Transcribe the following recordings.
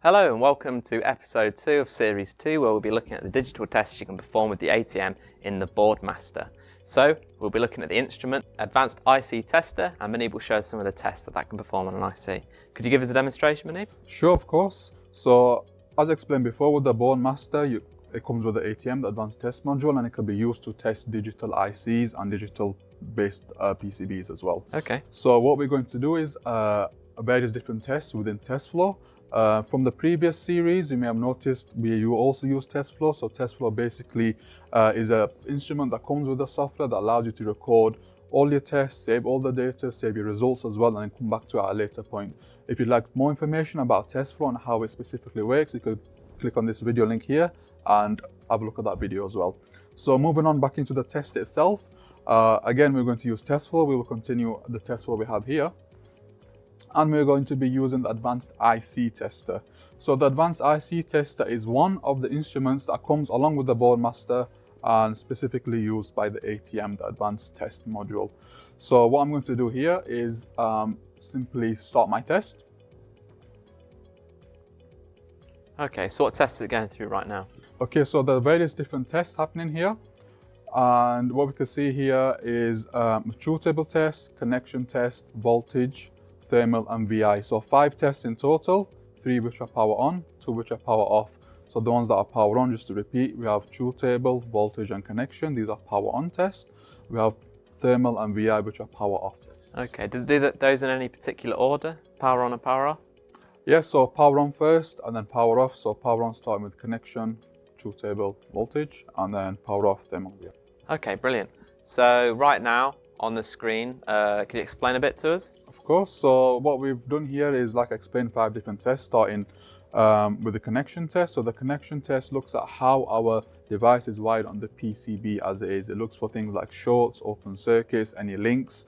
Hello and welcome to episode 2 of series 2, where we'll be looking at the digital tests you can perform with the ATM in the BoardMaster. So we'll be looking at the instrument, advanced IC tester, and Mohneeb will show us some of the tests that can perform on an IC. Could you give us a demonstration, Mohneeb? Sure, of course. So as explained before, with the BoardMaster, it comes with the ATM, the advanced test module, and it can be used to test digital ICs and digital based PCBs as well. Okay. So what we're going to do is various different tests within TestFlow. From the previous series, you may have noticed you also use TestFlow. So TestFlow basically is an instrument that comes with the software that allows you to record all your tests, save all the data, save your results as well, and then come back to it at a later point. If you'd like more information about TestFlow and how it specifically works, you could click on this video link here and have a look at that video as well. So moving on back into the test itself, again, we're going to use TestFlow. We will continue the TestFlow we have here. And we're going to be using the advanced IC tester. So the advanced IC tester is one of the instruments that comes along with the BoardMaster and specifically used by the ATM, the advanced test module. So what I'm going to do here is simply start my test. Okay, so what tests is it going through right now? Okay, so there are various different tests happening here. And what we can see here is truth table test, connection test, voltage, thermal and VI. So 5 tests in total, 3 which are power on, 2 which are power off. So the ones that are power on, just to repeat, we have truth table, voltage and connection. These are power on tests. We have thermal and VI which are power off tests. Okay, do they do those in any particular order? Power on and power off? Yes, so power on first and then power off. So power on starting with connection, truth table, voltage, and then power off, thermal, VI. Okay, brilliant. So right now on the screen, could you explain a bit to us? Of course. So what we've done here is, like I explained, 5 different tests, starting with the connection test. So the connection test looks at how our device is wired on the PCB as it is. It looks for things like shorts, open circuits, any links,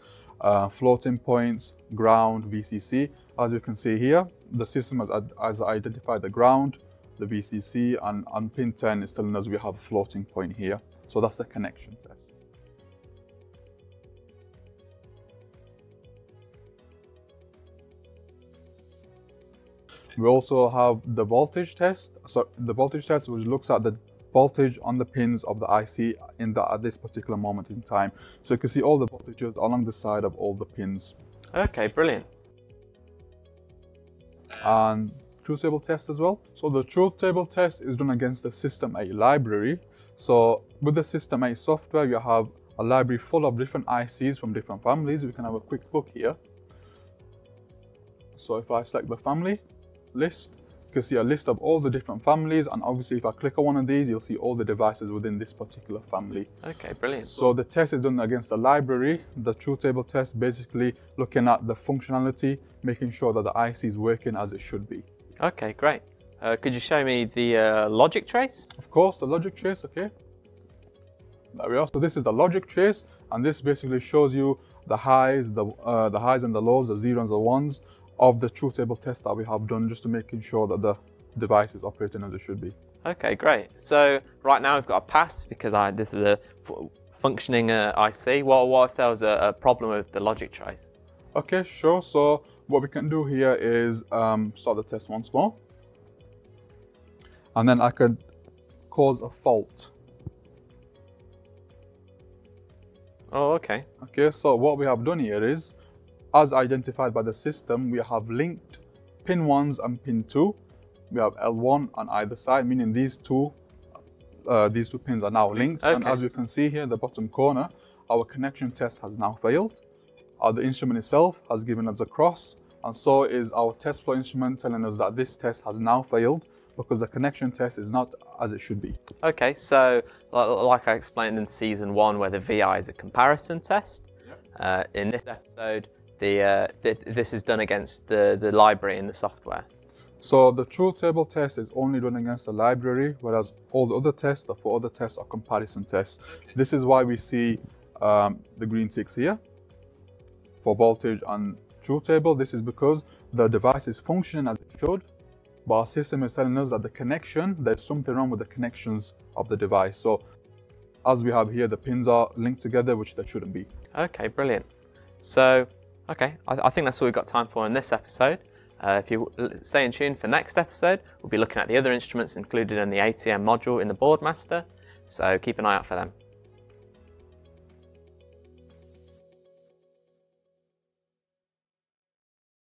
floating points, ground, VCC. As you can see here, the system has identified the ground, the VCC, and on pin 10 is telling us we have a floating point here. So that's the connection test. We also have the voltage test. So the voltage test, which looks at the voltage on the pins of the IC at this particular moment in time. So you can see all the voltages along the side of all the pins. Okay, brilliant. And truth table test as well. So the truth table test is done against the System 8 library. So with the System 8 software, you have a library full of different ICs from different families. We can have a quick look here. So if I select the family list, you can see a list of all the different families, and obviously if I click on one of these, you'll see all the devices within this particular family. Okay, brilliant. So the test is done against the library. The truth table test basically looking at the functionality, making sure that the IC is working as it should be. Okay, great. Could you show me the logic trace? Of course, the logic trace, okay. There we are. So this is the logic trace, and this basically shows you the highs, and the lows, the zeros and the ones of the truth table test that we have done, just to making sure that the device is operating as it should be. Okay, great. So right now we've got a pass because this is a functioning IC. What if there was a problem with the logic trace? Okay, sure. So what we can do here is start the test once more. And then I could cause a fault. Oh, okay. Okay, so what we have done here is, as identified by the system, we have linked pin 1s and pin 2. We have L1 on either side, meaning these two pins are now linked. Okay. And as you can see here in the bottom corner, our connection test has now failed. The instrument itself has given us a cross, and so is our test flow instrument telling us that this test has now failed because the connection test is not as it should be. Okay, so like I explained in season 1, where the VI is a comparison test, in this episode, this is done against the library in the software. So the truth table test is only done against the library, whereas all the other tests, the 4 other tests, are comparison tests. This is why we see the green ticks here for voltage and truth table. This is because the device is functioning as it should, but our system is telling us that the connection, there's something wrong with the connections of the device. So as we have here, the pins are linked together, which they shouldn't be. Okay, brilliant. So, okay, I think that's all we've got time for in this episode. If you stay in tune for next episode, we'll be looking at the other instruments included in the ATM module in the BoardMaster, so keep an eye out for them.